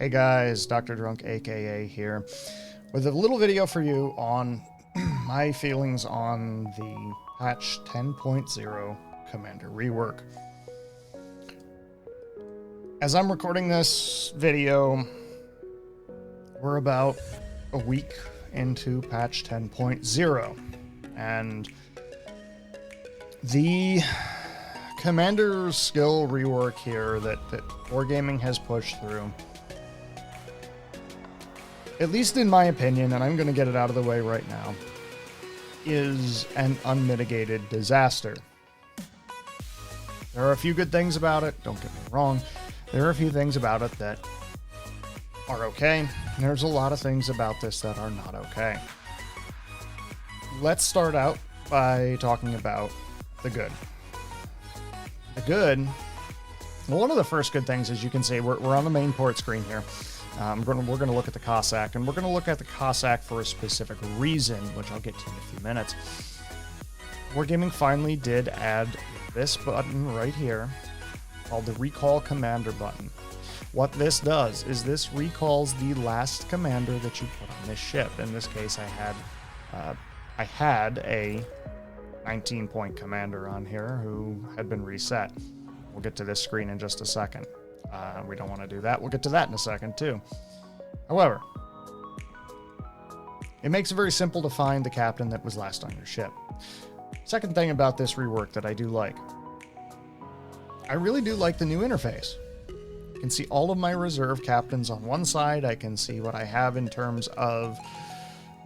Hey guys, Dr. Drunk aka here with a little video for you on my feelings on the patch 10.0 Commander rework. As I'm recording this video, we're about a week into patch 10.0 and the Commander skill rework here that Wargaming has pushed through, at least in my opinion, and I'm going to get it out of the way right now, is an unmitigated disaster. There are a few good things about it, don't get me wrong. There are a few things about it that are okay, and there's a lot of things about this that are not okay. Let's start out by talking about the good. The good, well, one of the first good things, as you can see, we're on the main port screen here. We're going to look at the Cossack, and we're going to look at the Cossack for a specific reason, which I'll get to in a few minutes. Wargaming finally did add this button right here, called the Recall Commander button. What this does is this recalls the last commander that you put on this ship. In this case, I had a 19-point commander on here who had been reset. We'll get to this screen in just a second. We don't want to do that. We'll get to that in a second too. However, it makes it very simple to find the captain that was last on your ship. Second thing about this rework that I do like, I really do like the new interface. I can see all of my reserve captains on one side. I can see what I have in terms of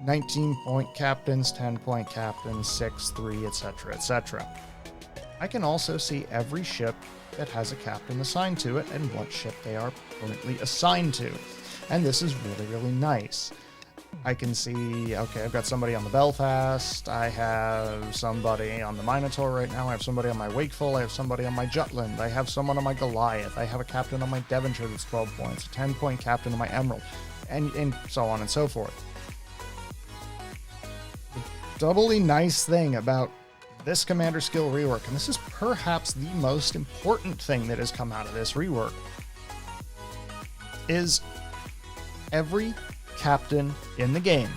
19-point captains, 10-point captains, 6, 3, etc., etc. I can also see every ship that has a captain assigned to it and what ship they are currently assigned to. And this is really, really nice. I can see, okay, I've got somebody on the Belfast, I have somebody on the Minotaur right now, I have somebody on my Wakeful, I have somebody on my Jutland, I have someone on my Goliath, I have a captain on my Devonshire that's 12 points, a 10-point captain on my Emerald, and so on and so forth. The doubly nice thing about this commander skill rework, and this is perhaps the most important thing that has come out of this rework, is every captain in the game,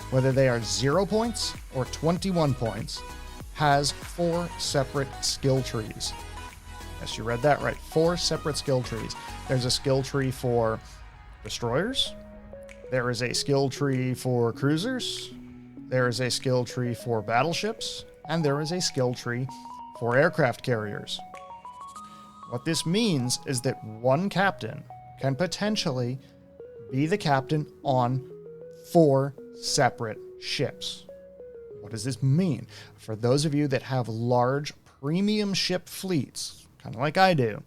whether they are 0 points or 21 points, has 4 separate skill trees. Yes, you read that right. 4 separate skill trees. There's a skill tree for destroyers. There is a skill tree for cruisers. There is a skill tree for battleships. And there is a skill tree for aircraft carriers. What this means is that one captain can potentially be the captain on 4 separate ships. What does this mean? For those of you that have large premium ship fleets, kind of like I do,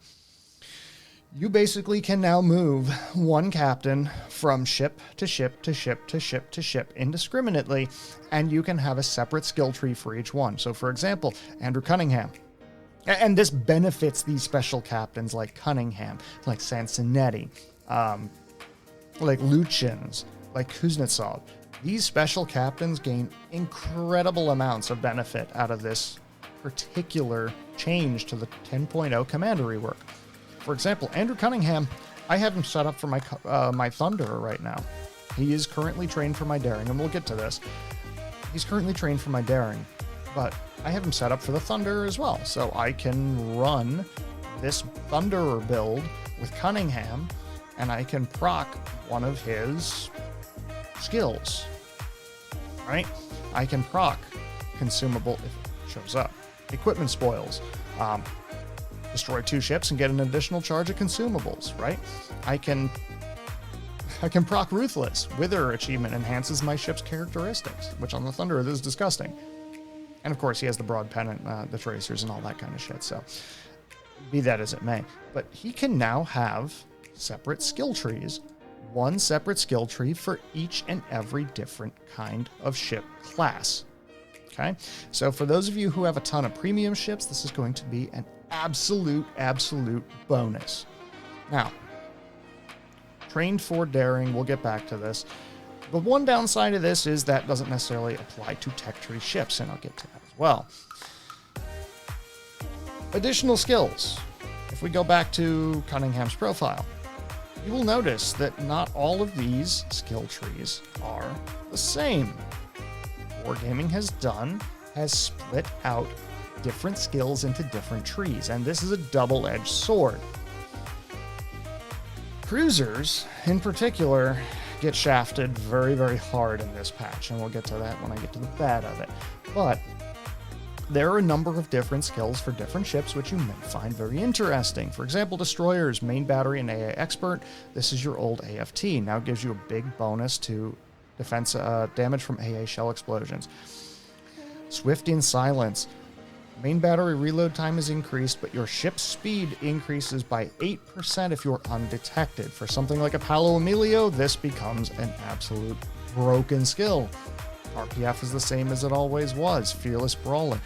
you basically can now move one captain from ship to ship to ship to ship to ship indiscriminately, and you can have a separate skill tree for each one. So for example, Andrew Cunningham. And this benefits these special captains like Cunningham, like Sansonetti, like Luchins, like Kuznetsov. These special captains gain incredible amounts of benefit out of this particular change to the 10.0 Commander rework. For example, Andrew Cunningham, I have him set up for my Thunderer right now. He is currently trained for my Daring, and we'll get to this. He's currently trained for my Daring, but I have him set up for the Thunderer as well. So I can run this Thunderer build with Cunningham, and I can proc one of his skills, right? I can proc consumable if it shows up. Equipment spoils. Destroy 2 ships and get an additional charge of consumables, right? I can proc Ruthless. Wither achievement enhances my ship's characteristics, which on the Thunderer is disgusting. And of course, he has the broad pennant, the tracers, and all that kind of shit. So, be that as it may. But he can now have separate skill trees, one separate skill tree for each and every different kind of ship class. Okay? So for those of you who have a ton of premium ships, this is going to be an absolute bonus. Now, trained for Daring, we'll get back to this. The one downside of this is that doesn't necessarily apply to tech tree ships, and I'll get to that as well. Additional skills. If we go back to Cunningham's profile, you will notice that not all of these skill trees are the same. Wargaming has split out different skills into different trees, and this is a double-edged sword. Cruisers, in particular, get shafted very, very hard in this patch, and we'll get to that when I get to the bad of it. But there are a number of different skills for different ships which you may find very interesting. For example, destroyers, main battery, and AA expert. This is your old AFT. Now it gives you a big bonus to defense damage from AA shell explosions. Swift in silence. Main battery reload time is increased, but your ship's speed increases by 8% if you're undetected. For something like a Palo Emilio, this becomes an absolute broken skill. RPF is the same as it always was. Fearless Brawler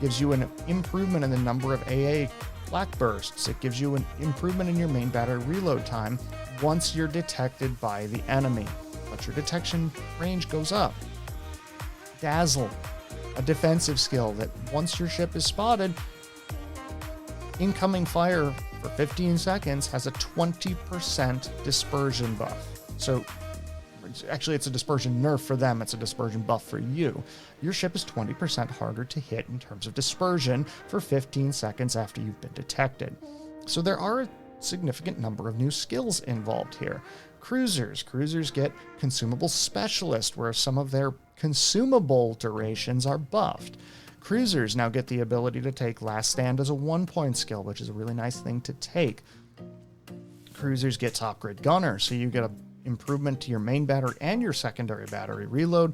gives you an improvement in the number of AA flak bursts. It gives you an improvement in your main battery reload time once you're detected by the enemy, but your detection range goes up. Dazzle, a defensive skill that once your ship is spotted, incoming fire for 15 seconds has a 20% dispersion buff. So actually, it's a dispersion nerf for them. It's a dispersion buff for you. Your ship is 20% harder to hit in terms of dispersion for 15 seconds after you've been detected. So there are a significant number of new skills involved here. Cruisers get consumable specialist, where some of their consumable durations are buffed. Cruisers now get the ability to take last stand as a 1-point skill, which is a really nice thing to take. Cruisers get top grade gunner, so you get a improvement to your main battery and your secondary battery reload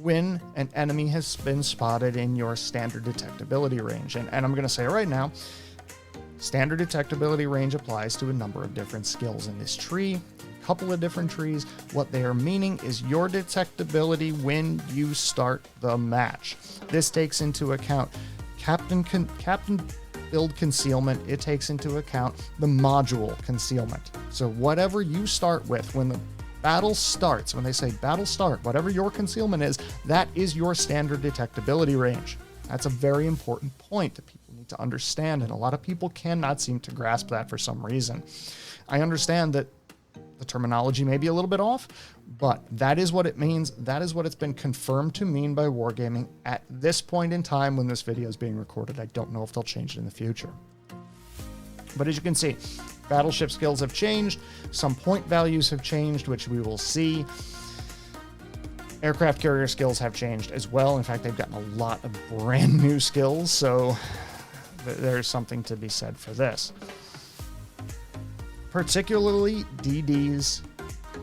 when an enemy has been spotted in your standard detectability range. And I'm going to say right now, standard detectability range applies to a number of different skills in this tree, a couple of different trees. What they are meaning is your detectability when you start the match. This takes into account captain build concealment. It takes into account the module concealment. So whatever you start with when the battle starts, when they say battle start, whatever your concealment is, that is your standard detectability range. That's a very important point that people need to understand, and a lot of people cannot seem to grasp that for some reason. I understand that the terminology may be a little bit off, but that is what it means. That is what it's been confirmed to mean by Wargaming at this point in time when this video is being recorded. I don't know if they'll change it in the future. But as you can see, battleship skills have changed. Some point values have changed, which we will see. Aircraft carrier skills have changed as well. In fact, they've gotten a lot of brand new skills, so there's something to be said for this. Particularly DDs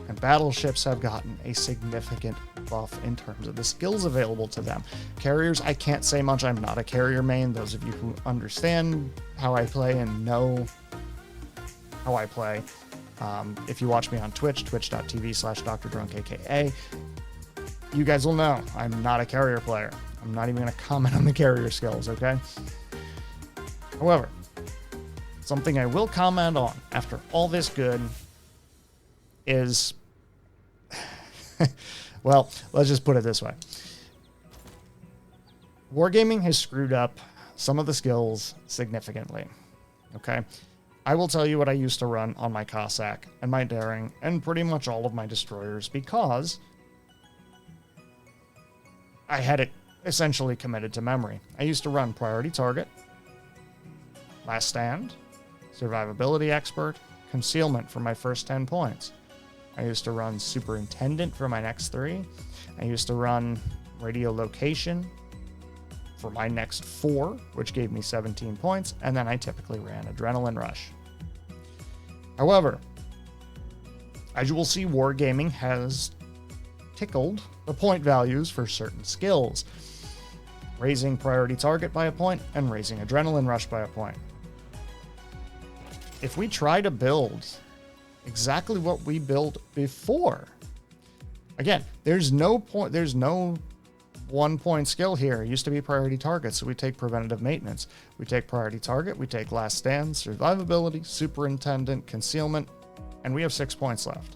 and battleships have gotten a significant buff in terms of the skills available to them. Carriers, I can't say much. I'm not a carrier main. Those of you who understand how I play and know how I play, if you watch me on Twitch, twitch.tv/DrdrunkAKA, you guys will know I'm not a carrier player. I'm not even going to comment on the carrier skills, okay? However, something I will comment on after all this good is, well, let's just put it this way. Wargaming has screwed up some of the skills significantly, okay? I will tell you what I used to run on my Cossack and my Daring and pretty much all of my destroyers because I had it essentially committed to memory. I used to run priority target, last stand, survivability expert, concealment for my first 10 points. I used to run superintendent for my next 3. I used to run radio location for my next 4, which gave me 17 points, and then I typically ran adrenaline rush. However, as you will see, Wargaming has tickled the point values for certain skills, raising priority target by a point and raising adrenaline rush by a point. If we try to build exactly what we built before, again, there's no 1-point skill here. It used to be priority target, so we take preventative maintenance. We take priority target, we take last stand, survivability, superintendent, concealment, and we have 6 points left.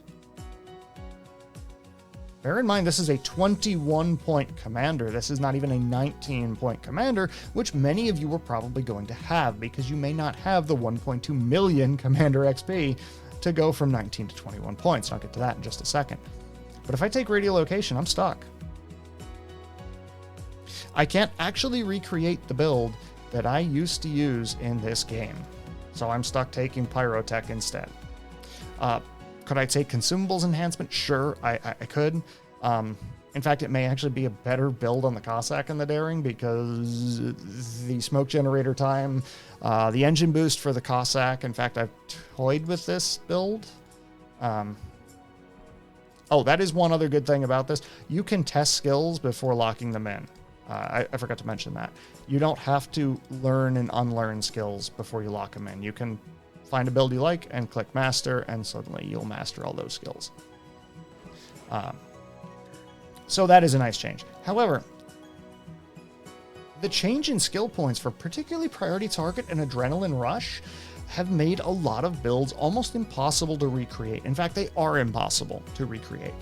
Bear in mind, this is a 21-point commander. This is not even a 19-point commander, which many of you are probably going to have because you may not have the 1.2 million commander XP to go from 19 to 21 points. I'll get to that in just a second. But if I take radiolocation, I'm stuck. I can't actually recreate the build that I used to use in this game. So I'm stuck taking Pyrotech instead. Could I take consumables enhancement? Sure, I could. In fact, it may actually be a better build on the Cossack and the Daring because the smoke generator time, the engine boost for the Cossack. In fact, I've toyed with this build. Oh, that is one other good thing about this. You can test skills before locking them in. I forgot to mention that. You don't have to learn and unlearn skills before you lock them in. You can find a build you like and click master, and suddenly you'll master all those skills. So that is a nice change. However, the change in skill points for particularly Priority Target and Adrenaline Rush have made a lot of builds almost impossible to recreate. In fact, they are impossible to recreate.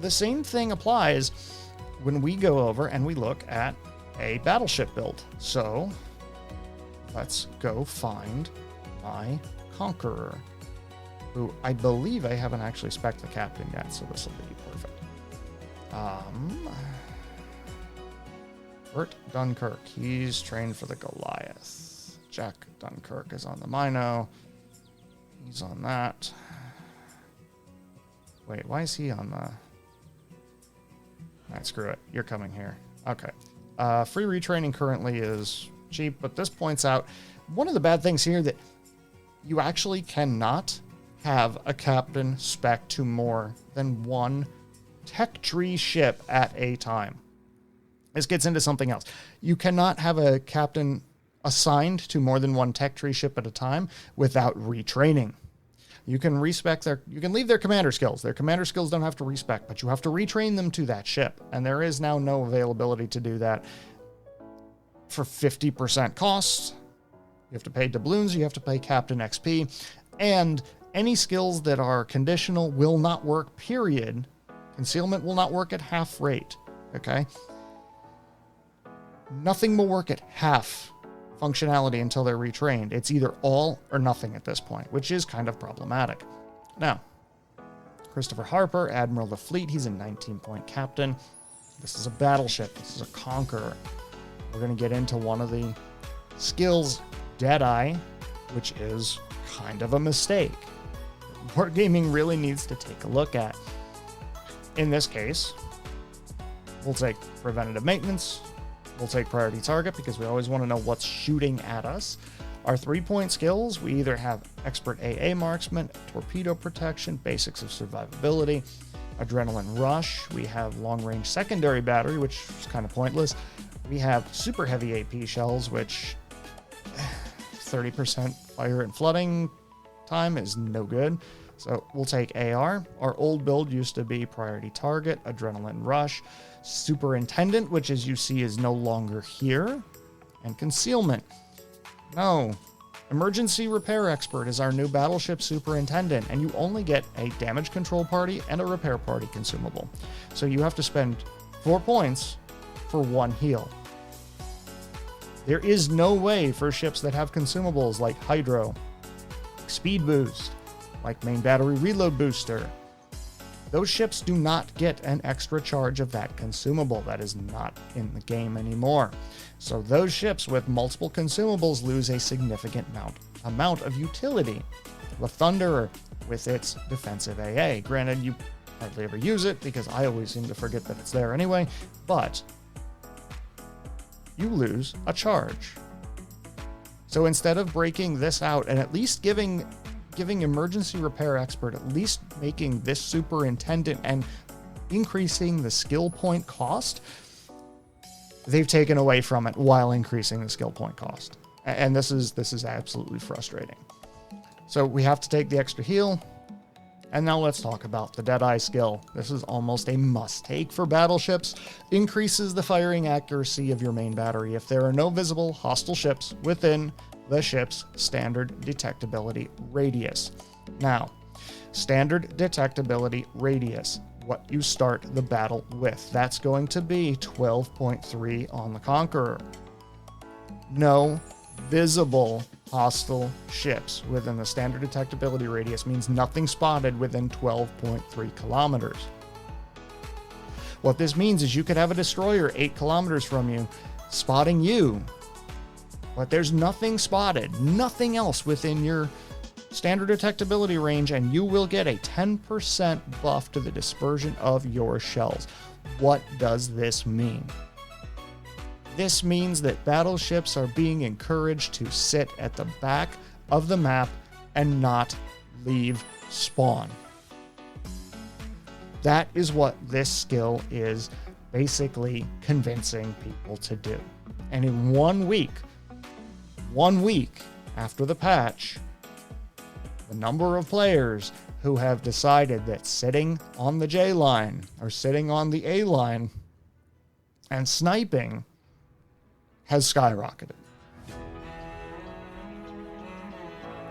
The same thing applies when we go over and we look at a battleship build. So let's go find my Conqueror, who I believe I haven't actually spec'd the captain yet, so this will be perfect. Bert Dunkirk, he's trained for the Goliath. Jack Dunkirk is on the Mino. He's on that. Wait, why is he on the... Alright, screw it. You're coming here. Okay. Free retraining currently is cheap, but this points out one of the bad things here that you actually cannot have a captain spec to more than one tech tree ship at a time. This gets into something else. You cannot have a captain assigned to more than one tech tree ship at a time without retraining. You can leave their commander skills. Their commander skills don't have to respec, but you have to retrain them to that ship. And there is now no availability to do that for 50% cost. You have to pay doubloons, you have to pay Captain XP, and any skills that are conditional will not work, period. Concealment will not work at half rate, okay? Nothing will work at half functionality until they're retrained. It's either all or nothing at this point, which is kind of problematic. Now, Christopher Harper, Admiral of the Fleet, he's a 19-point captain. This is a battleship. This is a Conqueror. We're going to get into one of the skills, Deadeye, which is kind of a mistake. Wargaming really needs to take a look at. In this case, we'll take preventative maintenance. We'll take priority target because we always want to know what's shooting at us. Our 3-point skills, we either have expert AA marksman, torpedo protection, basics of survivability, adrenaline rush. We have long range secondary battery, which is kind of pointless. We have super heavy AP shells, which 30% fire and flooding time is no good. So we'll take AR. Our old build used to be priority target, adrenaline rush, superintendent, which as you see is no longer here, and concealment. No, emergency repair expert is our new battleship superintendent, and you only get a damage control party and a repair party consumable. So you have to spend 4 points for 1 heal. There is no way for ships that have consumables like Hydro, speed boost, like main battery reload booster. Those ships do not get an extra charge of that consumable. That is not in the game anymore. So those ships with multiple consumables lose a significant amount of utility. The Thunderer with its defensive AA. Granted, you hardly ever use it because I always seem to forget that it's there anyway, but you lose a charge. So instead of breaking this out and at least giving emergency repair expert, at least making this superintendent and increasing the skill point cost, they've taken away from it while increasing the skill point cost. And this is absolutely frustrating. So we have to take the extra heal. And now let's talk about the Deadeye skill. This is almost a must-take for battleships. Increases the firing accuracy of your main battery if there are no visible hostile ships within the ship's standard detectability radius. Now, standard detectability radius, what you start the battle with. That's going to be 12.3 on the Conqueror. No visible hostile ships within the standard detectability radius means nothing spotted within 12.3 kilometers. What this means is you could have a destroyer 8 kilometers from you spotting you, but there's nothing spotted, nothing else within your standard detectability range, and you will get a 10% buff to the dispersion of your shells. What does this mean? This means that battleships are being encouraged to sit at the back of the map and not leave spawn. That is what this skill is basically convincing people to do. And in 1 week after the patch, the number of players who have decided that sitting on the J line or sitting on the A line and sniping has skyrocketed.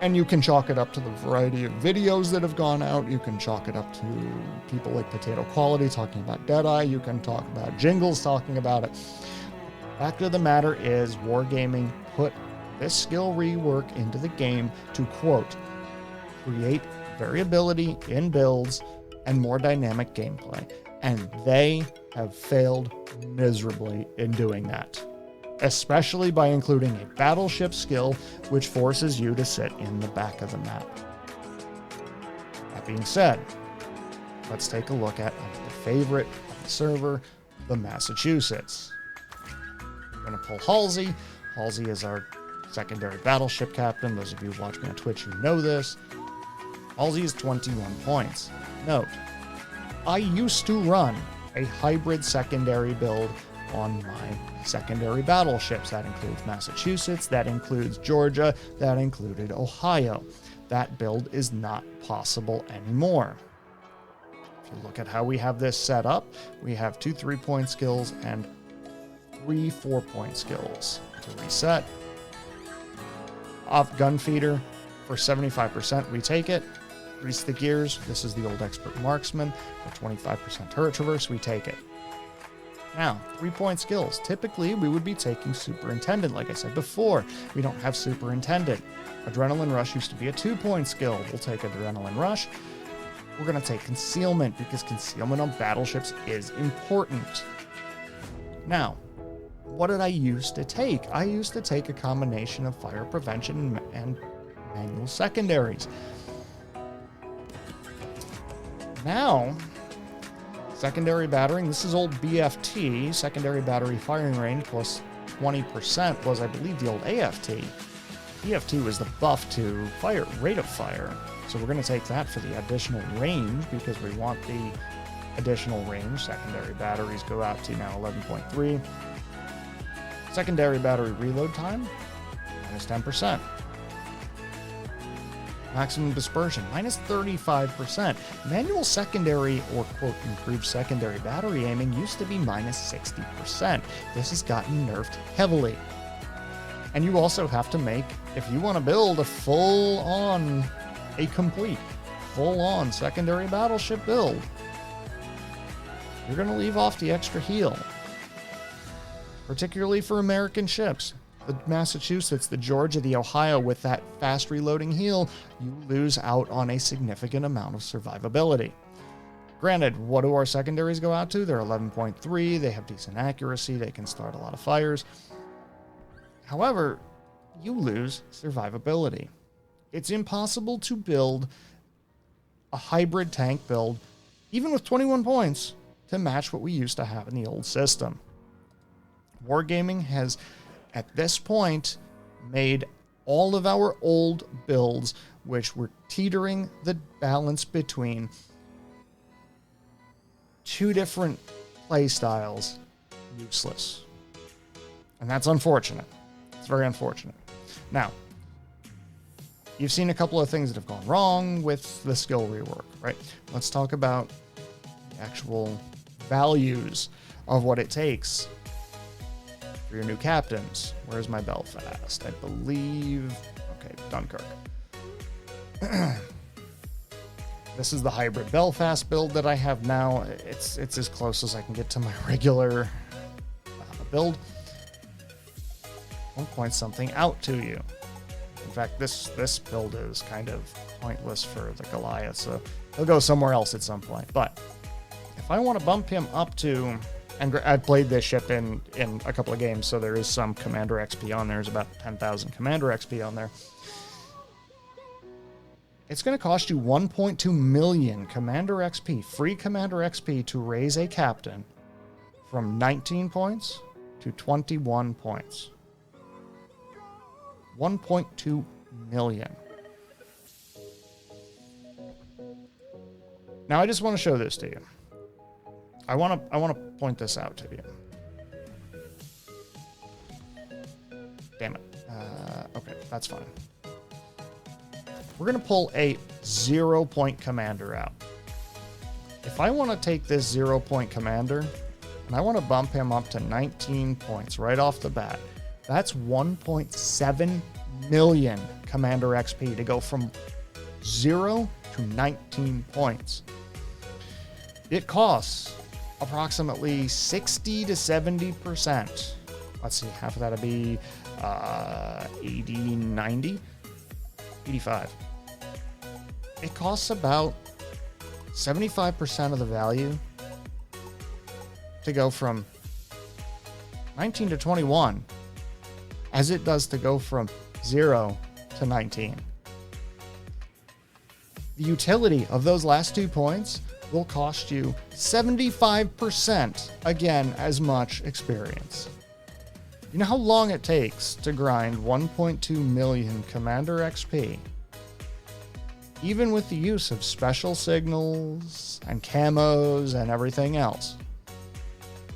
And you can chalk it up to the variety of videos that have gone out. You can chalk it up to people like Potato Quality talking about Deadeye. You can talk about Jingles talking about it. Fact of the matter is, Wargaming put this skill rework into the game to, quote, create variability in builds and more dynamic gameplay. And they have failed miserably in doing that, especially by including a battleship skill which forces you to sit in the back of the map. That being said, let's take a look at the favorite of the server, the Massachusetts. We're going to pull Halsey. Halsey is our secondary battleship captain. Those of you who watch me on Twitch, you know this. Halsey is 21 points. Note, I used to run a hybrid secondary build on my secondary battleships. That includes Massachusetts, that includes Georgia, that included Ohio. That build is not possible anymore. If you look at how we have this set up, we have 2 3-point skills and 3 4-point skills. To reset, off gun feeder for 75%, we take it. Grease the gears, this is the old expert marksman. For 25% turret traverse, we take it. Now, 3-point skills. Typically, we would be taking Superintendent, like I said before. We don't have Superintendent. Adrenaline Rush used to be a 2-point skill. We'll take Adrenaline Rush. We're going to take Concealment, because Concealment on battleships is important. Now, what did I used to take? I used to take a combination of Fire Prevention and Manual Secondaries. Now, secondary battering, this is old BFT, secondary battery firing range plus 20% was, I believe, the old AFT. BFT was the buff to fire, rate of fire. So we're going to take that for the additional range because we want the additional range. Secondary batteries go out to now 11.3. Secondary battery reload time, minus 10%. Maximum dispersion, minus 35%. Manual secondary, or quote, improved secondary battery aiming used to be minus 60%. This has gotten nerfed heavily. And you also have to make, if you want to build a complete, full-on secondary battleship build, you're going to leave off the extra heal. Particularly for American ships. The Massachusetts, the Georgia, the Ohio, with that fast reloading heal, you lose out on a significant amount of survivability. Granted, what do our secondaries go out to? They're 11.3, they have decent accuracy, they can start a lot of fires. However, you lose survivability. It's impossible to build a hybrid tank build, even with 21 points, to match what we used to have in the old system. Wargaming has, at this point, made all of our old builds, which were teetering the balance between 2 different play styles, useless. And that's unfortunate. It's very unfortunate. Now, you've seen a couple of things that have gone wrong with the skill rework, right? Let's talk about the actual values of what it takes for your new captains. Where's my Belfast? I believe, okay, Dunkirk. This is the hybrid Belfast build that I have now. It's as close as I can get to my regular build. I'll point something out to you. In fact, this build is kind of pointless for the Goliath, so he'll go somewhere else at some point. But if I want to bump him up to, and I've played this ship in a couple of games, so there is some Commander XP on there. There's about 10,000 Commander XP on there. It's going to cost you 1.2 million Commander XP, free Commander XP, to raise a captain from 19 points to 21 points. 1.2 million. Now I just want to show this to you. I want to point this out to you. Damn it. Okay, that's fine. We're going to pull a 0-point commander out. If I want to take this 0-point commander and I want to bump him up to 19 points right off the bat, that's 1.7 million Commander XP to go from 0 to 19 points. It costs approximately 60 to 70%. Let's see, half of that would be 80, 90, 85. It costs about 75% of the value to go from 19 to 21 as it does to go from 0 to 19. The utility of those last 2 points will cost you 75%, again, as much experience. You know how long it takes to grind 1.2 million Commander XP? Even with the use of special signals and camos and everything else.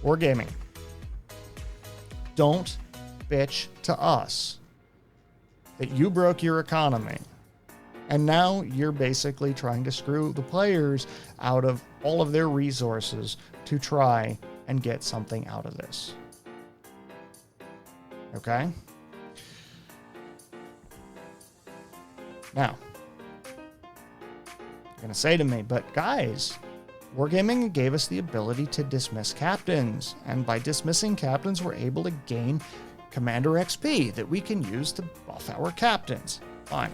Wargaming. Don't bitch to us that you broke your economy and now you're basically trying to screw the players out of all of their resources to try and get something out of this. Okay? Now, you're going to say to me, but guys, Wargaming gave us the ability to dismiss captains, and by dismissing captains, we're able to gain Commander XP that we can use to buff our captains. Fine.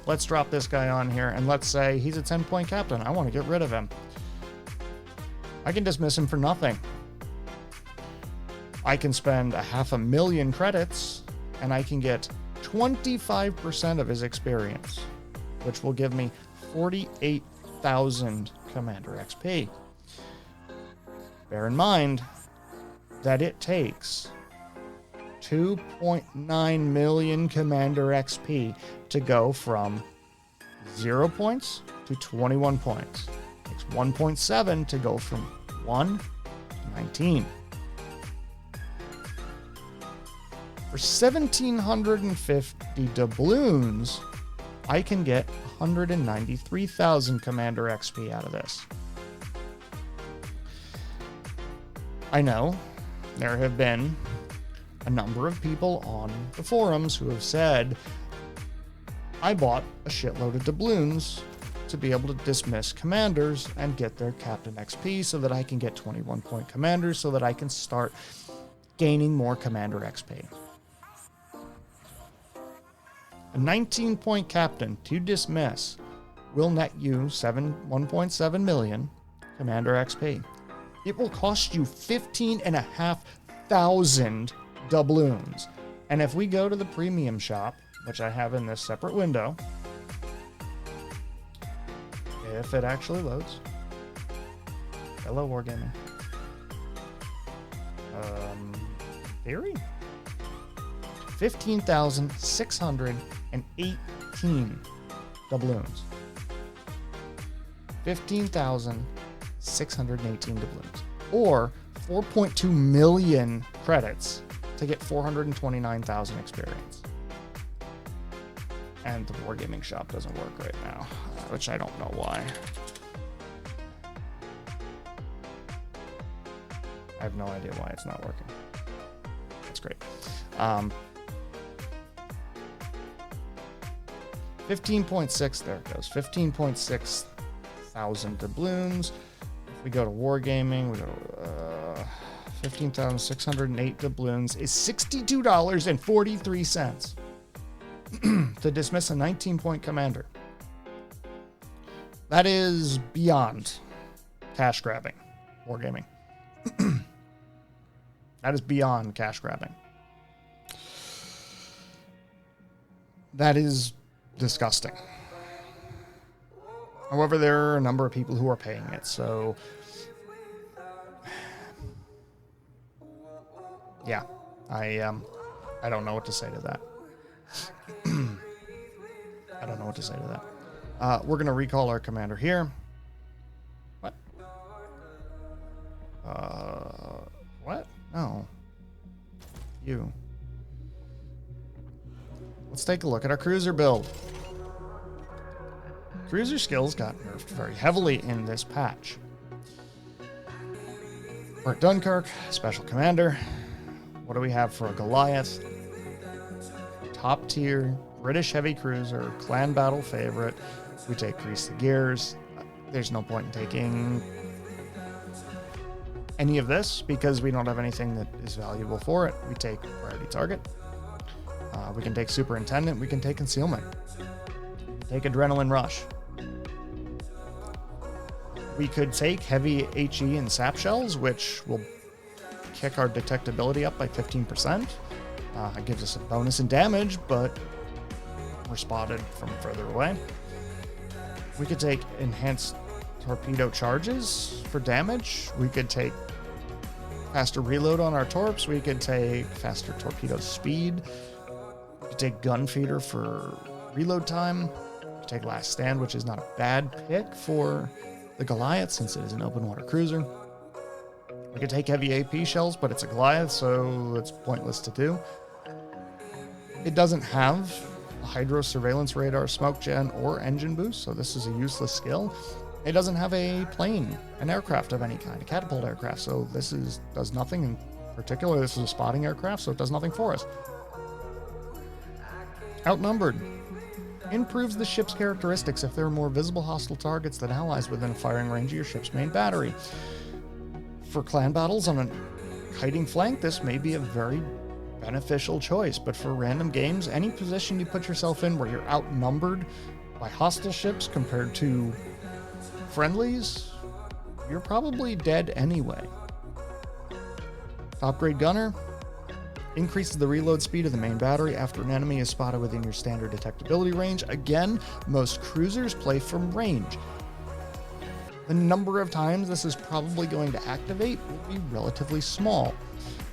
Let's drop this guy on here, and let's say he's a 10-point captain. I want to get rid of him. I can dismiss him for nothing. I can spend 500,000 credits, and I can get 25% of his experience, which will give me 48,000 Commander XP. Bear in mind that it takes 2.9 million Commander XP to go from 0 points to 21 points. It takes 1.7 to go from 1 to 19. For 1,750 doubloons, I can get 193,000 Commander XP out of this. I know there have been a number of people on the forums who have said, I bought a shitload of doubloons to be able to dismiss commanders and get their Captain XP so that I can get 21-point commanders so that I can start gaining more Commander XP. A 19-point captain to dismiss will net you 1.7 million Commander XP. It will cost you 15,500 doubloons. And if we go to the premium shop, which I have in this separate window, if it actually loads. Hello, Wargaming. Theory? 15,618 doubloons. 15,618 doubloons. Or 4.2 million credits to get 429,000 experience. And the Wargaming shop doesn't work right now, which I don't know why. I have no idea why it's not working. That's great. 15.6, there it goes. 15.6 thousand doubloons. If we go to Wargaming, we go to 15,608 doubloons is $62.43. to dismiss a 19-point commander. That is beyond cash grabbing, wargaming. That is beyond cash grabbing. That is disgusting. However, there are a number of people who are paying it, so yeah, I don't know what to say to that. I don't know what to say to that. We're gonna recall our commander here. What? What? No. You. Let's take a look at our cruiser build. Cruiser skills got nerfed very heavily in this patch. We're at Dunkirk, special commander. What do we have for a Goliath? Top tier, British heavy cruiser, clan battle favorite. We take Grease the Gears. There's no point in taking any of this because we don't have anything that is valuable for it. We take priority target. We can take superintendent. We can take concealment. Take adrenaline rush. We could take heavy HE and sap shells, which will kick our detectability up by 15%. It gives us a bonus in damage, but we're spotted from further away. We could take enhanced torpedo charges for damage. We could take faster reload on our torps. We could take faster torpedo speed. We could take gun feeder for reload time. We could take last stand, which is not a bad pick for the Goliath since it is an open water cruiser. We could take heavy AP shells, but it's a Goliath, so it's pointless to do. It doesn't have a hydro surveillance radar, smoke gen, or engine boost, so this is a useless skill. It doesn't have a plane, an aircraft of any kind, a catapult aircraft, so does nothing in particular. This is a spotting aircraft, so it does nothing for us. Outnumbered. Improves the ship's characteristics if there are more visible hostile targets than allies within a firing range of your ship's main battery. For clan battles on a hiding flank, this may be a very beneficial choice, but for random games, any position you put yourself in where you're outnumbered by hostile ships compared to friendlies, you're probably dead anyway. Top grade gunner increases the reload speed of the main battery after an enemy is spotted within your standard detectability range. Again, most cruisers play from range. The number of times this is probably going to activate will be relatively small.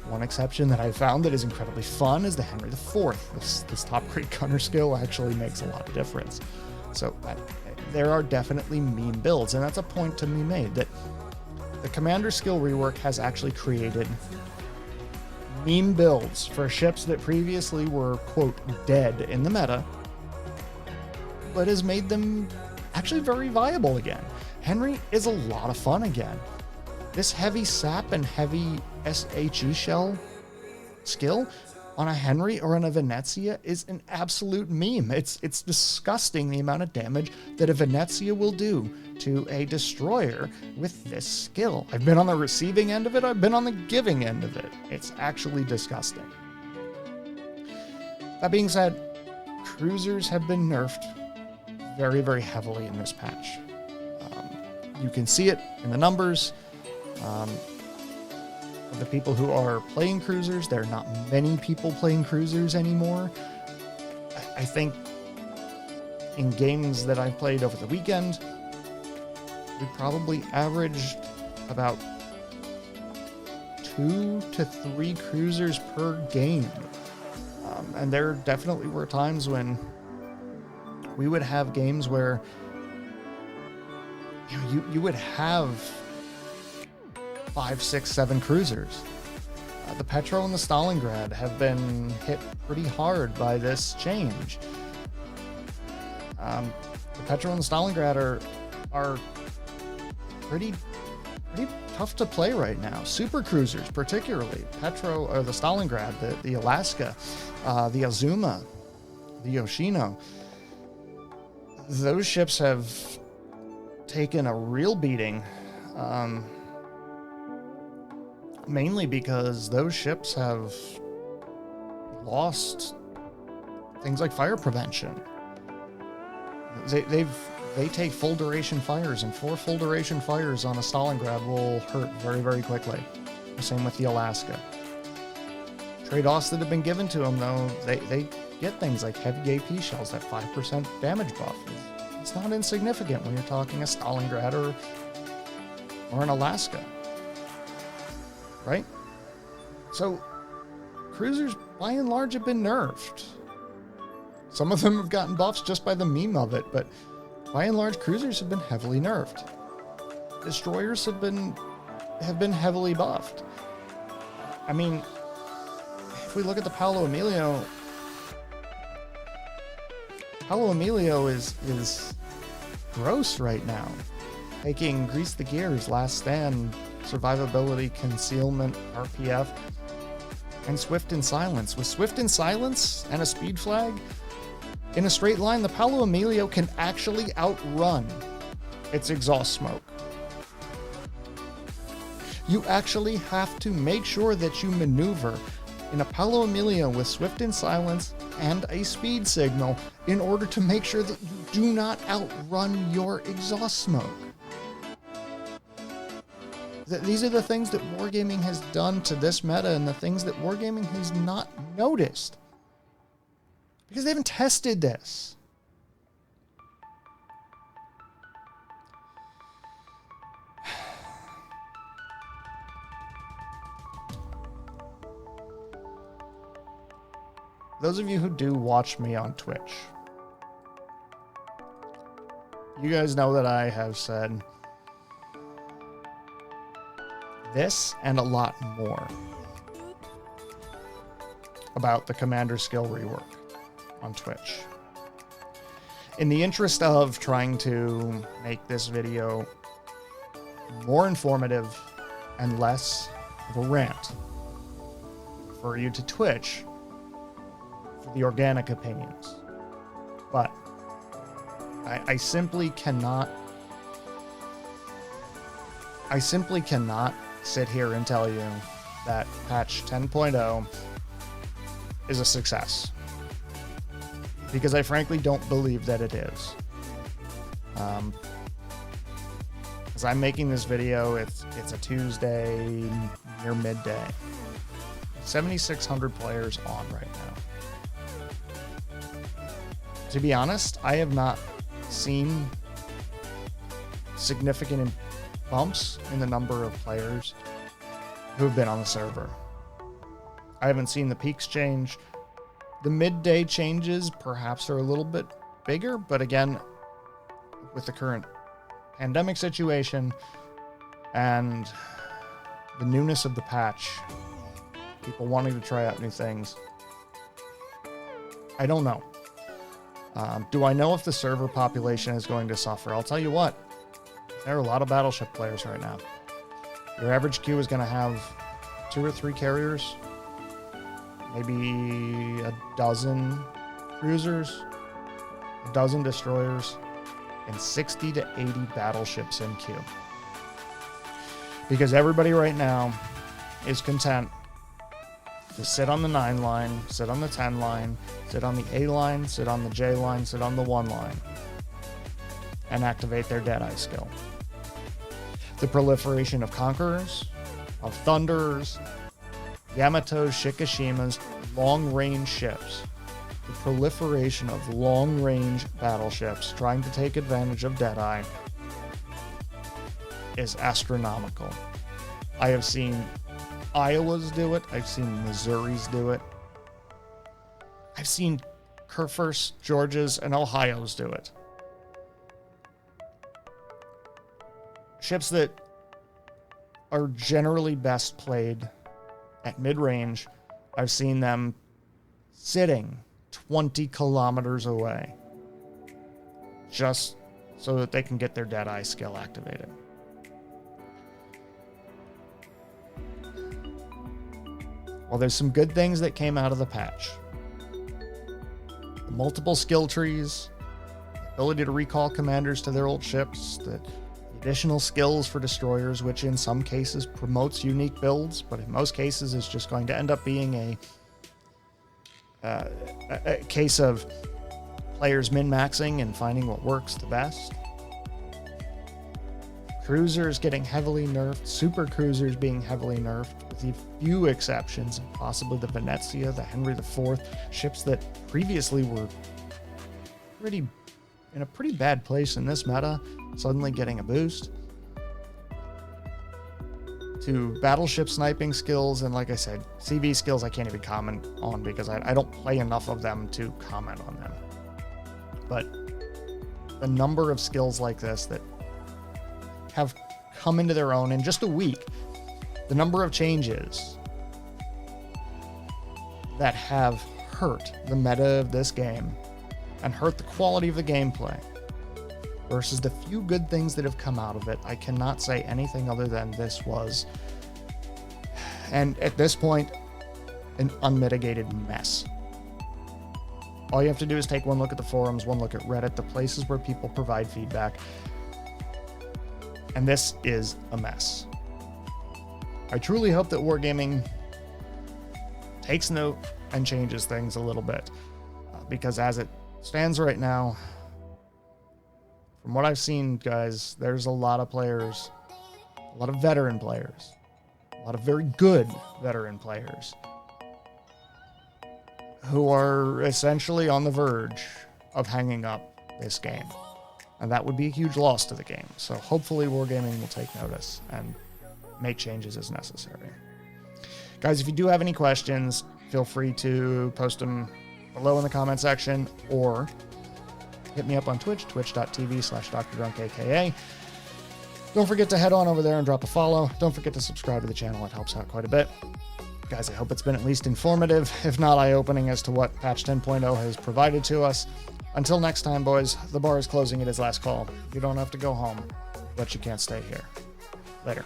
One exception that I found that is incredibly fun is the Henry IV. This top grade gunner skill actually makes a lot of difference. So there are definitely meme builds, and that's a point to be made that the commander skill rework has actually created meme builds for ships that previously were, quote, dead in the meta, but has made them actually very viable again. Henry is a lot of fun again. This heavy sap and heavy SHE shell skill on a Henry or on a Venezia is an absolute meme. It's disgusting the amount of damage that a Venezia will do to a destroyer with this skill. I've been on the receiving end of it. I've been on the giving end of it. It's actually disgusting. That being said, cruisers have been nerfed very, very heavily in this patch. You can see it in the numbers. Of the people who are playing cruisers, there are not many people playing cruisers anymore. I think in games that I've played over the weekend, we probably averaged about 2 to 3 cruisers per game. And there definitely were times when we would have games where you would have 5, 6, 7 cruisers. The Petro and the Stalingrad have been hit pretty hard by this change. The Petro and the Stalingrad are pretty tough to play right now. Super cruisers, particularly Petro or the Stalingrad, the Alaska, the Azuma, the Yoshino. Those ships have taken a real beating. Mainly because those ships have lost things like fire prevention. They take full duration fires, and 4 full duration fires on a Stalingrad will hurt very, very quickly. The same with the Alaska. Trade-offs that have been given to them, though, they get things like heavy AP shells, that 5% damage buff. It's not insignificant when you're talking a Stalingrad or an Alaska, right? So cruisers, by and large, have been nerfed. Some of them have gotten buffs just by the meme of it, but by and large, cruisers have been heavily nerfed. Destroyers have been heavily buffed. I mean, if we look at the Paolo Emilio is gross right now. Taking Grease the Gears, Last Stand, Survivability, Concealment, RPF, and Swift and Silence. With Swift and Silence and a speed flag, in a straight line, the Paolo Emilio can actually outrun its exhaust smoke. You actually have to make sure that you maneuver in a Paolo Emilio with Swift and Silence and a speed signal in order to make sure that you do not outrun your exhaust smoke. These are the things that Wargaming has done to this meta, and the things that Wargaming has not noticed. Because they haven't tested this. Those of you who do watch me on Twitch, you guys know that I have said this and a lot more about the Commander skill rework on Twitch. In the interest of trying to make this video more informative and less of a rant, for you to Twitch for the organic opinions. But I simply cannot sit here and tell you that patch 10.0 is a success, because I frankly don't believe that it is. As I'm making this video, it's a Tuesday near midday. 7,600 players on right now. To be honest, I have not seen significant bumps in the number of players who have been on the server. I haven't seen the peaks change. The midday changes perhaps are a little bit bigger, but again, with the current pandemic situation and the newness of the patch, people wanting to try out new things, I don't know. Do I know if the server population is going to suffer? I'll tell you what, there are a lot of Battleship players right now. Your average queue is going to have 2 or 3 carriers, maybe a dozen cruisers, a dozen destroyers, and 60 to 80 battleships in queue. Because everybody right now is content to sit on the 9 line, sit on the 10 line, sit on the A line, sit on the J line, sit on the 1 line, and activate their Deadeye skill. The proliferation of Conquerors, of Thunderers, Yamatos, Shikishimas, long-range ships. The proliferation of long-range battleships trying to take advantage of Deadeye is astronomical. I have seen Iowas do it. I've seen Missouris do it. I've seen Kerfers, Georgias, and Ohios do it. Ships that are generally best played at mid-range, I've seen them sitting 20 kilometers away just so that they can get their Deadeye skill activated. Well, there's some good things that came out of the patch. The multiple skill trees, the ability to recall commanders to their old ships, the additional skills for destroyers, which in some cases promotes unique builds, but in most cases is just going to end up being a case of players min-maxing and finding what works the best. Cruisers getting heavily nerfed, super cruisers being heavily nerfed, with a few exceptions, possibly the Venezia, the Henry IV, ships that previously were in a pretty bad place in this meta, suddenly getting a boost. To battleship sniping skills, and like I said, CV skills I can't even comment on because I don't play enough of them to comment on them. But the number of skills like this that have come into their own in just a week, the number of changes that have hurt the meta of this game and hurt the quality of the gameplay versus the few good things that have come out of it, I cannot say anything other than this was, and at this point, an unmitigated mess. All you have to do is take one look at the forums, one look at Reddit, the places where people provide feedback, and this is a mess. I truly hope that Wargaming takes note and changes things a little bit, because as it stands right now, from what I've seen, guys, there's a lot of players, a lot of veteran players, a lot of very good veteran players who are essentially on the verge of hanging up this game. And that would be a huge loss to the game. So hopefully Wargaming will take notice and make changes as necessary. Guys, if you do have any questions, feel free to post them below in the comment section or hit me up on Twitch, twitch.tv/DrDrunkAKA. Don't forget to head on over there and drop a follow. Don't forget to subscribe to the channel. It helps out quite a bit. Guys, I hope it's been at least informative, if not eye-opening, as to what patch 10.0 has provided to us. Until next time, boys, the bar is closing at its last call. You don't have to go home, but you can't stay here. Later.